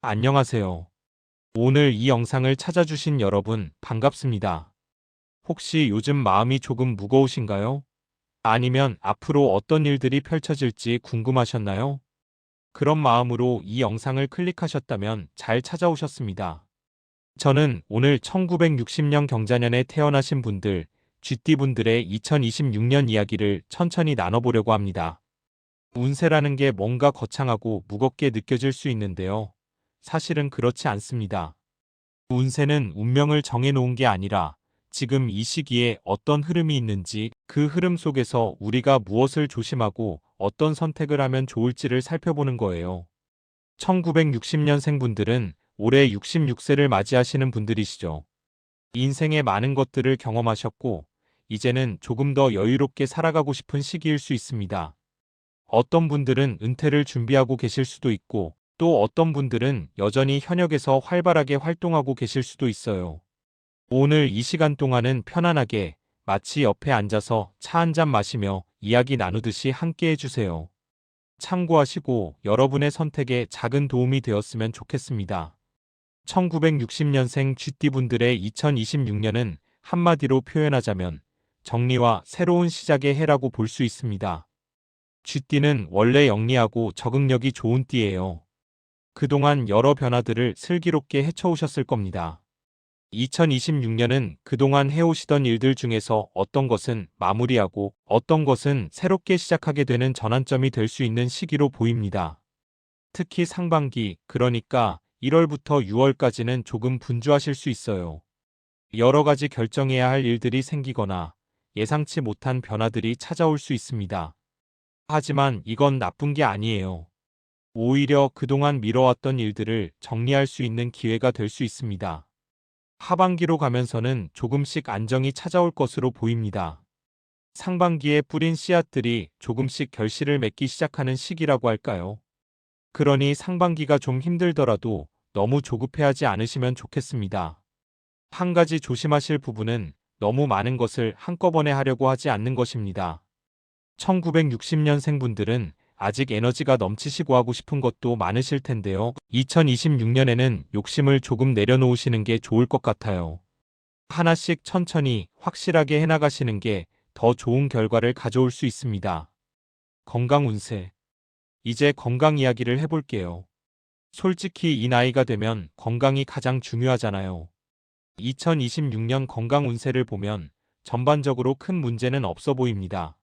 안녕하세요. 오늘 이 영상을 찾아주신 여러분 반갑습니다. 혹시 요즘 마음이 조금 무거우신가요? 아니면 앞으로 어떤 일들이 펼쳐질지 궁금하셨나요? 그런 마음으로 이 영상을 클릭하셨다면 잘 찾아오셨습니다. 저는 오늘 1960년 경자년에 태어나신 분들, 쥐띠분들의 2026년 이야기를 천천히 나눠보려고 합니다. 운세라는 게 뭔가 거창하고 무겁게 느껴질 수 있는데요. 사실은 그렇지 않습니다. 운세는 운명을 정해놓은 게 아니라 지금 이 시기에 어떤 흐름이 있는지 그 흐름 속에서 우리가 무엇을 조심하고 어떤 선택을 하면 좋을지를 살펴보는 거예요. 1960년생 분들은 올해 66세를 맞이하시는 분들이시죠. 인생의 많은 것들을 경험하셨고 이제는 조금 더 여유롭게 살아가고 싶은 시기일 수 있습니다. 어떤 분들은 은퇴를 준비하고 계실 수도 있고 또 어떤 분들은 여전히 현역에서 활발하게 활동하고 계실 수도 있어요. 오늘 이 시간 동안은 편안하게 마치 옆에 앉아서 차 한 잔 마시며 이야기 나누듯이 함께 해주세요. 참고하시고 여러분의 선택에 작은 도움이 되었으면 좋겠습니다. 1960년생 쥐띠분들의 2026년은 한마디로 표현하자면 정리와 새로운 시작의 해라고 볼 수 있습니다. 쥐띠는 원래 영리하고 적응력이 좋은 띠예요. 그동안 여러 변화들을 슬기롭게 헤쳐오셨을 겁니다. 2026년은 그동안 해오시던 일들 중에서 어떤 것은 마무리하고 어떤 것은 새롭게 시작하게 되는 전환점이 될 수 있는 시기로 보입니다. 특히 상반기, 그러니까 1월부터 6월까지는 조금 분주하실 수 있어요. 여러 가지 결정해야 할 일들이 생기거나 예상치 못한 변화들이 찾아올 수 있습니다. 하지만 이건 나쁜 게 아니에요. 오히려 그동안 미뤄왔던 일들을 정리할 수 있는 기회가 될 수 있습니다. 하반기로 가면서는 조금씩 안정이 찾아올 것으로 보입니다. 상반기에 뿌린 씨앗들이 조금씩 결실을 맺기 시작하는 시기라고 할까요? 그러니 상반기가 좀 힘들더라도 너무 조급해하지 않으시면 좋겠습니다. 한 가지 조심하실 부분은 너무 많은 것을 한꺼번에 하려고 하지 않는 것입니다. 1960년생 분들은 아직 에너지가 넘치시고 하고 싶은 것도 많으실 텐데요. 2026년에는 욕심을 조금 내려놓으시는 게 좋을 것 같아요. 하나씩 천천히 확실하게 해나가시는 게 더 좋은 결과를 가져올 수 있습니다. 건강 운세. 이제 건강 이야기를 해볼게요. 솔직히 이 나이가 되면 건강이 가장 중요하잖아요. 2026년 건강 운세를 보면 전반적으로 큰 문제는 없어 보입니다.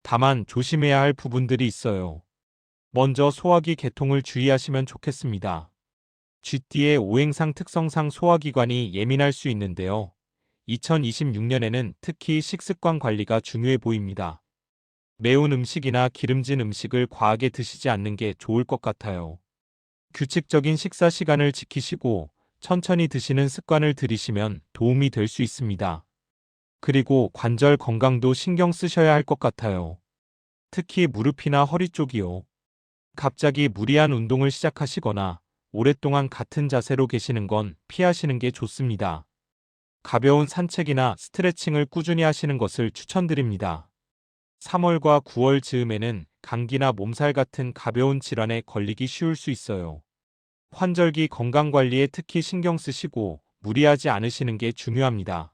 다만 조심해야 할 부분들이 있어요. 먼저 소화기 개통을 주의하시면 좋겠습니다. 쥐띠의 오행상 특성상 소화기관이 예민할 수 있는데요. 2026년에는 특히 식습관 관리가 중요해 보입니다. 매운 음식이나 기름진 음식을 과하게 드시지 않는 게 좋을 것 같아요. 규칙적인 식사 시간을 지키시고 천천히 드시는 습관을 들이시면 도움이 될 수 있습니다. 그리고 관절 건강도 신경 쓰셔야 할 것 같아요. 특히 무릎이나 허리 쪽이요. 갑자기 무리한 운동을 시작하시거나 오랫동안 같은 자세로 계시는 건 피하시는 게 좋습니다. 가벼운 산책이나 스트레칭을 꾸준히 하시는 것을 추천드립니다. 3월과 9월 즈음에는 감기나 몸살 같은 가벼운 질환에 걸리기 쉬울 수 있어요. 환절기 건강관리에 특히 신경 쓰시고 무리하지 않으시는 게 중요합니다.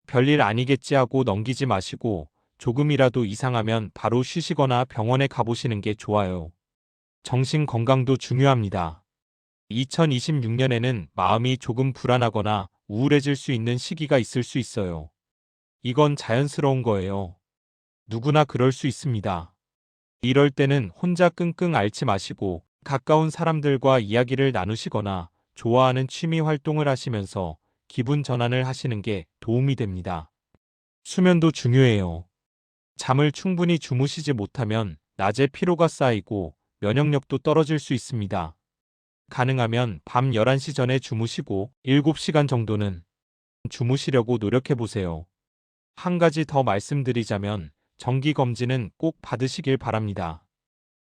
별일 아니겠지 하고 넘기지 마시고 조금이라도 이상하면 바로 쉬시거나 병원에 가보시는 게 좋아요. 정신 건강도 중요합니다. 2026년에는 마음이 조금 불안하거나 우울해질 수 있는 시기가 있을 수 있어요. 이건 자연스러운 거예요. 누구나 그럴 수 있습니다. 이럴 때는 혼자 끙끙 앓지 마시고 가까운 사람들과 이야기를 나누시거나 좋아하는 취미 활동을 하시면서 기분 전환을 하시는 게 도움이 됩니다. 수면도 중요해요. 잠을 충분히 주무시지 못하면 낮에 피로가 쌓이고 면역력도 떨어질 수 있습니다. 가능하면 밤 11시 전에 주무시고 7시간 정도는 주무시려고 노력해 보세요. 한 가지 더 말씀드리자면 정기검진은 꼭 받으시길 바랍니다.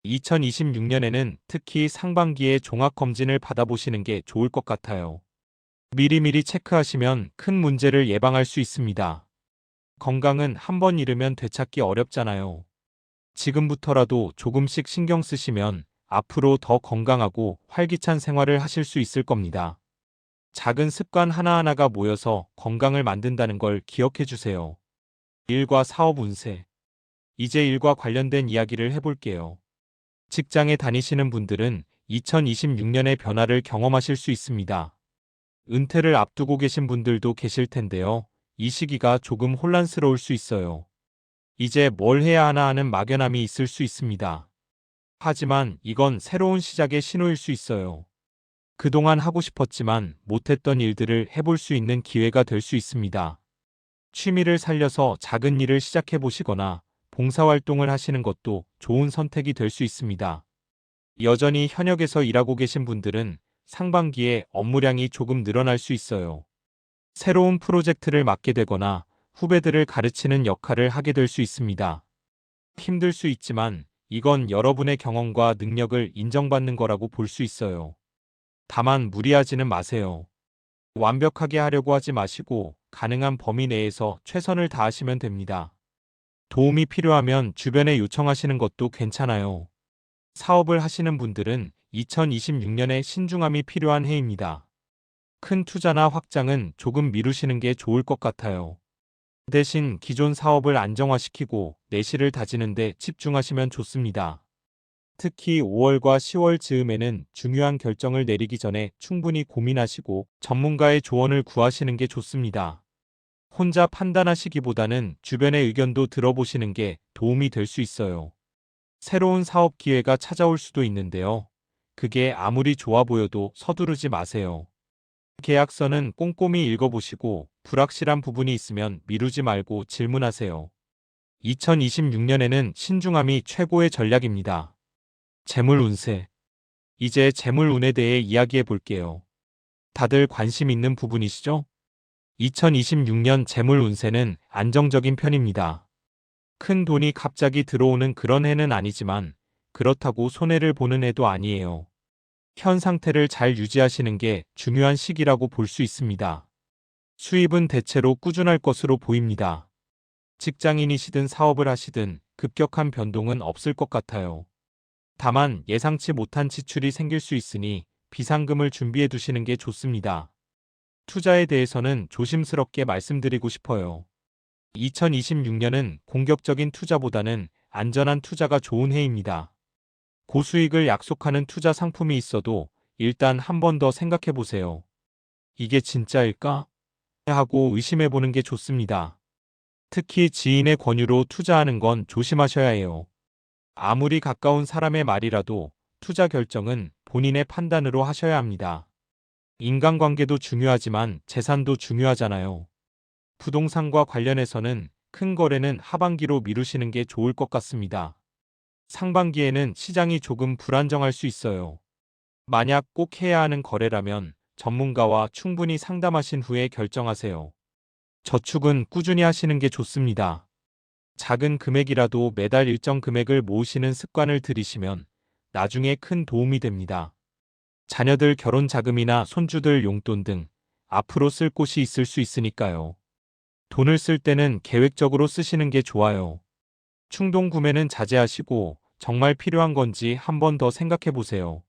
2026년에는 특히 상반기에 종합검진을 받아보시는 게 좋을 것 같아요. 미리미리 체크하시면 큰 문제를 예방할 수 있습니다. 건강은 한 번 잃으면 되찾기 어렵잖아요. 지금부터라도 조금씩 신경 쓰시면 앞으로 더 건강하고 활기찬 생활을 하실 수 있을 겁니다. 작은 습관 하나하나가 모여서 건강을 만든다는 걸 기억해 주세요. 일과 사업 운세. 이제 일과 관련된 이야기를 해볼게요. 직장에 다니시는 분들은 2026년의 변화를 경험하실 수 있습니다. 은퇴를 앞두고 계신 분들도 계실 텐데요. 이 시기가 조금 혼란스러울 수 있어요. 이제 뭘 해야 하나 하는 막연함이 있을 수 있습니다. 하지만 이건 새로운 시작의 신호일 수 있어요. 그동안 하고 싶었지만 못했던 일들을 해볼 수 있는 기회가 될 수 있습니다. 취미를 살려서 작은 일을 시작해 보시거나 봉사활동을 하시는 것도 좋은 선택이 될 수 있습니다. 여전히 현역에서 일하고 계신 분들은 상반기에 업무량이 조금 늘어날 수 있어요. 새로운 프로젝트를 맡게 되거나 후배들을 가르치는 역할을 하게 될 수 있습니다. 힘들 수 있지만 이건 여러분의 경험과 능력을 인정받는 거라고 볼 수 있어요. 다만 무리하지는 마세요. 완벽하게 하려고 하지 마시고 가능한 범위 내에서 최선을 다하시면 됩니다. 도움이 필요하면 주변에 요청하시는 것도 괜찮아요. 사업을 하시는 분들은 2026년에 신중함이 필요한 해입니다. 큰 투자나 확장은 조금 미루시는 게 좋을 것 같아요. 대신 기존 사업을 안정화시키고 내실을 다지는 데 집중하시면 좋습니다. 특히 5월과 10월 즈음에는 중요한 결정을 내리기 전에 충분히 고민하시고 전문가의 조언을 구하시는 게 좋습니다. 혼자 판단하시기보다는 주변의 의견도 들어보시는 게 도움이 될 수 있어요. 새로운 사업 기회가 찾아올 수도 있는데요. 그게 아무리 좋아 보여도 서두르지 마세요. 계약서는 꼼꼼히 읽어보시고 불확실한 부분이 있으면 미루지 말고 질문하세요. 2026년에는 신중함이 최고의 전략입니다. 재물 운세. 이제 재물 운에 대해 이야기해 볼게요. 다들 관심 있는 부분이시죠? 2026년 재물 운세는 안정적인 편입니다. 큰 돈이 갑자기 들어오는 그런 해는 아니지만 그렇다고 손해를 보는 해도 아니에요. 현 상태를 잘 유지하시는 게 중요한 시기라고 볼 수 있습니다. 수입은 대체로 꾸준할 것으로 보입니다. 직장인이시든 사업을 하시든 급격한 변동은 없을 것 같아요. 다만 예상치 못한 지출이 생길 수 있으니 비상금을 준비해 두시는 게 좋습니다. 투자에 대해서는 조심스럽게 말씀드리고 싶어요. 2026년은 공격적인 투자보다는 안전한 투자가 좋은 해입니다. 고수익을 약속하는 투자 상품이 있어도 일단 한 번 더 생각해 보세요. 이게 진짜일까? 하고 의심해 보는 게 좋습니다. 특히 지인의 권유로 투자하는 건 조심하셔야 해요. 아무리 가까운 사람의 말이라도 투자 결정은 본인의 판단으로 하셔야 합니다. 인간관계도 중요하지만 재산도 중요하잖아요. 부동산과 관련해서는 큰 거래는 하반기로 미루시는 게 좋을 것 같습니다. 상반기에는 시장이 조금 불안정할 수 있어요. 만약 꼭 해야 하는 거래라면 전문가와 충분히 상담하신 후에 결정하세요. 저축은 꾸준히 하시는 게 좋습니다. 작은 금액이라도 매달 일정 금액을 모으시는 습관을 들이시면 나중에 큰 도움이 됩니다. 자녀들 결혼 자금이나 손주들 용돈 등 앞으로 쓸 곳이 있을 수 있으니까요. 돈을 쓸 때는 계획적으로 쓰시는 게 좋아요. 충동 구매는 자제하시고 정말 필요한 건지 한 번 더 생각해 보세요.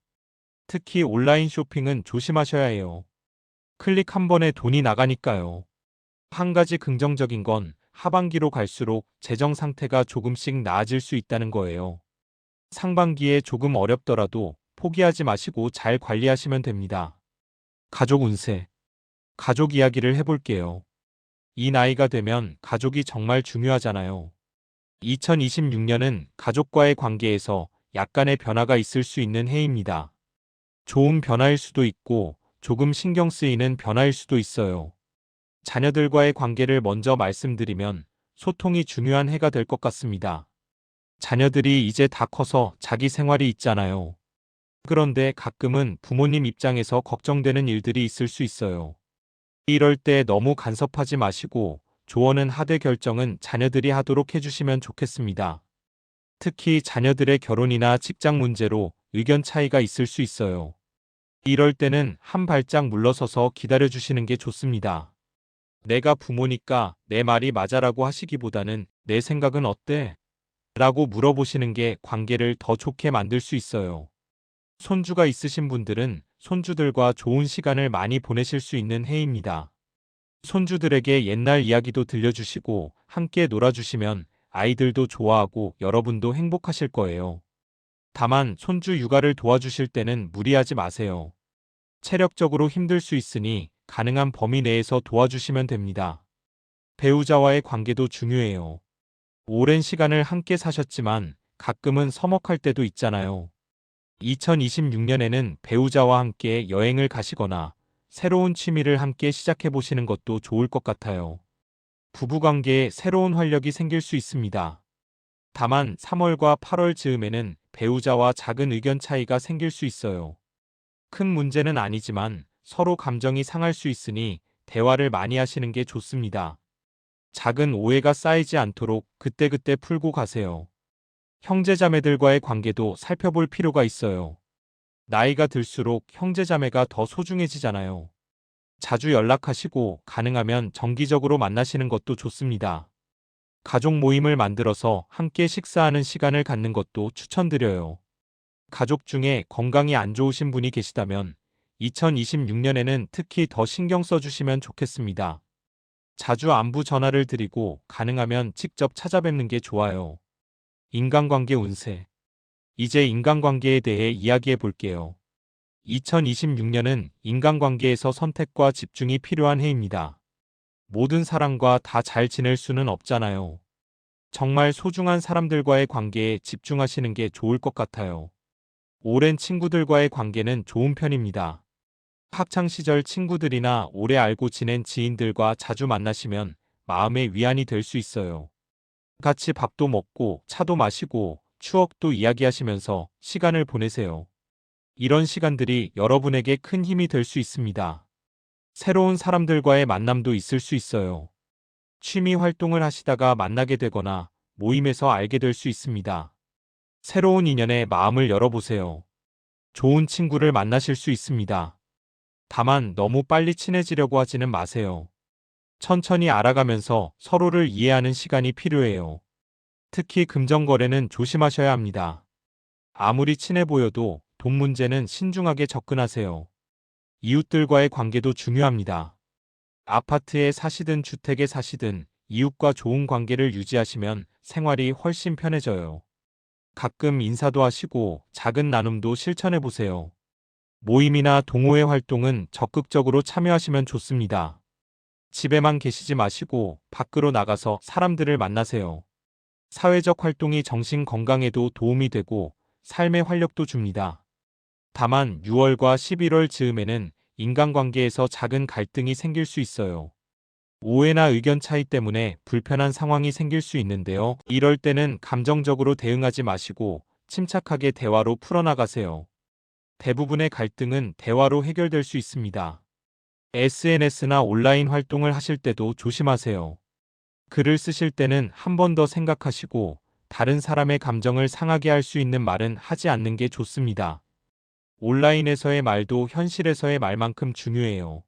특히 온라인 쇼핑은 조심하셔야 해요. 클릭 한 번에 돈이 나가니까요. 한 가지 긍정적인 건 하반기로 갈수록 재정 상태가 조금씩 나아질 수 있다는 거예요. 상반기에 조금 어렵더라도 포기하지 마시고 잘 관리하시면 됩니다. 가족 운세. 가족 이야기를 해볼게요. 이 나이가 되면 가족이 정말 중요하잖아요. 2026년은 가족과의 관계에서 약간의 변화가 있을 수 있는 해입니다. 좋은 변화일 수도 있고 조금 신경 쓰이는 변화일 수도 있어요. 자녀들과의 관계를 먼저 말씀드리면 소통이 중요한 해가 될 것 같습니다. 자녀들이 이제 다 커서 자기 생활이 있잖아요. 그런데 가끔은 부모님 입장에서 걱정되는 일들이 있을 수 있어요. 이럴 때 너무 간섭하지 마시고 조언은 하되 결정은 자녀들이 하도록 해주시면 좋겠습니다. 특히 자녀들의 결혼이나 직장 문제로 의견 차이가 있을 수 있어요. 이럴 때는 한 발짝 물러서서 기다려주시는 게 좋습니다. 내가 부모니까 내 말이 맞아라고 하시기보다는 내 생각은 어때? 라고 물어보시는 게 관계를 더 좋게 만들 수 있어요. 손주가 있으신 분들은 손주들과 좋은 시간을 많이 보내실 수 있는 해입니다. 손주들에게 옛날 이야기도 들려주시고 함께 놀아주시면 아이들도 좋아하고 여러분도 행복하실 거예요. 다만 손주 육아를 도와주실 때는 무리하지 마세요. 체력적으로 힘들 수 있으니 가능한 범위 내에서 도와주시면 됩니다. 배우자와의 관계도 중요해요. 오랜 시간을 함께 사셨지만 가끔은 서먹할 때도 있잖아요. 2026년에는 배우자와 함께 여행을 가시거나 새로운 취미를 함께 시작해 보시는 것도 좋을 것 같아요. 부부관계에 새로운 활력이 생길 수 있습니다. 다만 3월과 8월 즈음에는 배우자와 작은 의견 차이가 생길 수 있어요. 큰 문제는 아니지만 서로 감정이 상할 수 있으니 대화를 많이 하시는 게 좋습니다. 작은 오해가 쌓이지 않도록 그때그때 풀고 가세요. 형제자매들과의 관계도 살펴볼 필요가 있어요. 나이가 들수록 형제자매가 더 소중해지잖아요. 자주 연락하시고 가능하면 정기적으로 만나시는 것도 좋습니다. 가족 모임을 만들어서 함께 식사하는 시간을 갖는 것도 추천드려요. 가족 중에 건강이 안 좋으신 분이 계시다면 2026년에는 특히 더 신경 써주시면 좋겠습니다. 자주 안부 전화를 드리고 가능하면 직접 찾아뵙는 게 좋아요. 인간관계 운세. 이제 인간관계에 대해 이야기해 볼게요. 2026년은 인간관계에서 선택과 집중이 필요한 해입니다. 모든 사람과 다 잘 지낼 수는 없잖아요. 정말 소중한 사람들과의 관계에 집중하시는 게 좋을 것 같아요. 오랜 친구들과의 관계는 좋은 편입니다. 학창시절 친구들이나 오래 알고 지낸 지인들과 자주 만나시면 마음의 위안이 될 수 있어요. 같이 밥도 먹고 차도 마시고 추억도 이야기하시면서 시간을 보내세요. 이런 시간들이 여러분에게 큰 힘이 될 수 있습니다. 새로운 사람들과의 만남도 있을 수 있어요. 취미 활동을 하시다가 만나게 되거나 모임에서 알게 될 수 있습니다. 새로운 인연에 마음을 열어보세요. 좋은 친구를 만나실 수 있습니다. 다만 너무 빨리 친해지려고 하지는 마세요. 천천히 알아가면서 서로를 이해하는 시간이 필요해요. 특히 금전거래는 조심하셔야 합니다. 아무리 친해 보여도 돈 문제는 신중하게 접근하세요. 이웃들과의 관계도 중요합니다. 아파트에 사시든 주택에 사시든 이웃과 좋은 관계를 유지하시면 생활이 훨씬 편해져요. 가끔 인사도 하시고 작은 나눔도 실천해 보세요. 모임이나 동호회 활동은 적극적으로 참여하시면 좋습니다. 집에만 계시지 마시고 밖으로 나가서 사람들을 만나세요. 사회적 활동이 정신 건강에도 도움이 되고 삶의 활력도 줍니다. 다만 6월과 11월 즈음에는 인간관계에서 작은 갈등이 생길 수 있어요. 오해나 의견 차이 때문에 불편한 상황이 생길 수 있는데요. 이럴 때는 감정적으로 대응하지 마시고 침착하게 대화로 풀어나가세요. 대부분의 갈등은 대화로 해결될 수 있습니다. SNS나 온라인 활동을 하실 때도 조심하세요. 글을 쓰실 때는 한 번 더 생각하시고 다른 사람의 감정을 상하게 할 수 있는 말은 하지 않는 게 좋습니다. 온라인에서의 말도 현실에서의 말만큼 중요해요.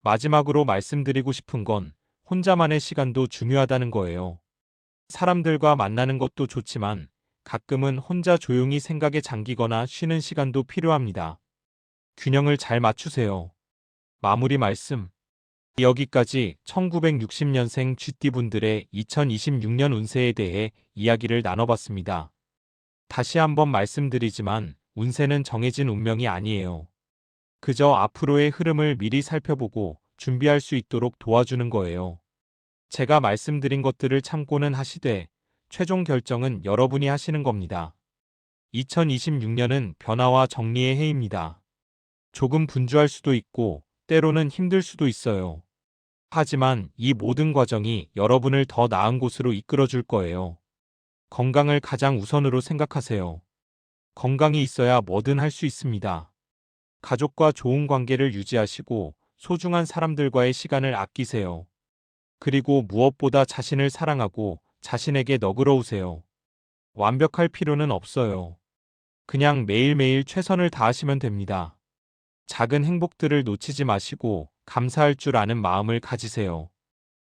마지막으로 말씀드리고 싶은 건 혼자만의 시간도 중요하다는 거예요. 사람들과 만나는 것도 좋지만 가끔은 혼자 조용히 생각에 잠기거나 쉬는 시간도 필요합니다. 균형을 잘 맞추세요. 마무리 말씀. 여기까지 1960년생 쥐띠분들의 2026년 운세에 대해 이야기를 나눠봤습니다. 다시 한번 말씀드리지만 운세는 정해진 운명이 아니에요. 그저 앞으로의 흐름을 미리 살펴보고 준비할 수 있도록 도와주는 거예요. 제가 말씀드린 것들을 참고는 하시되 최종 결정은 여러분이 하시는 겁니다. 2026년은 변화와 정리의 해입니다. 조금 분주할 수도 있고 때로는 힘들 수도 있어요. 하지만 이 모든 과정이 여러분을 더 나은 곳으로 이끌어 줄 거예요. 건강을 가장 우선으로 생각하세요. 건강이 있어야 뭐든 할 수 있습니다. 가족과 좋은 관계를 유지하시고 소중한 사람들과의 시간을 아끼세요. 그리고 무엇보다 자신을 사랑하고 자신에게 너그러우세요. 완벽할 필요는 없어요. 그냥 매일매일 최선을 다하시면 됩니다. 작은 행복들을 놓치지 마시고 감사할 줄 아는 마음을 가지세요.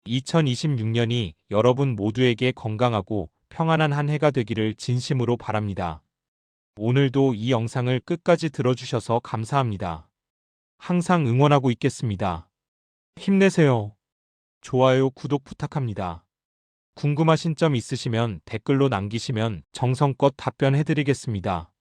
2026년이 여러분 모두에게 건강하고 평안한 한 해가 되기를 진심으로 바랍니다. 오늘도 이 영상을 끝까지 들어주셔서 감사합니다. 항상 응원하고 있겠습니다. 힘내세요. 좋아요, 구독 부탁합니다. 궁금하신 점 있으시면 댓글로 남기시면 정성껏 답변해드리겠습니다.